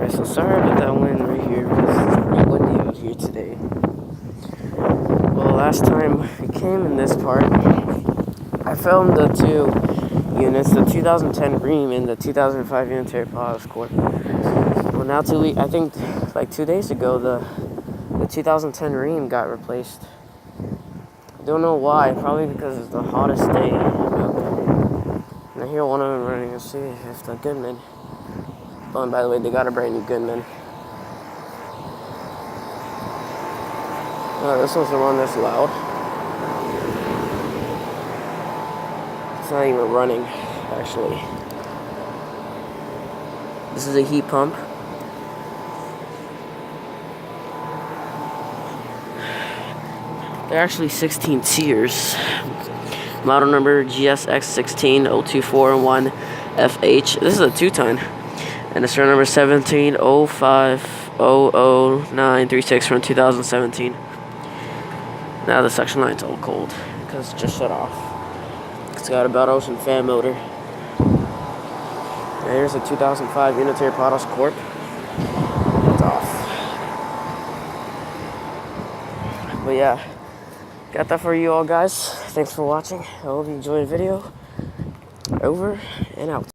Alright, so sorry about that wind right here because it's pretty windy out here today. Well, last time we came in this part, I filmed the two units, the 2010 Rheem and the 2005 unitary potash core. Well, now I think like 2 days ago, the 2010 Rheem got replaced. Don't know why, probably because it's the hottest day out there. And I hear one of them running to see if the Goodman. Oh, and by the way, they got a brand new Goodman. Oh, this one's the one that's loud. It's not even running, actually. This is a heat pump. They're actually 16 seers. Model number GSX16024-1FH. This is a 2-ton. And the serial number 1705000936 from 2017. Now the suction line's all cold because it's just shut off. It's got a Belt Ocean fan motor. And here's a 2005 unitary potash corp. It's off. But yeah, got that for you all, guys. Thanks for watching. I hope you enjoyed the video. Over and out.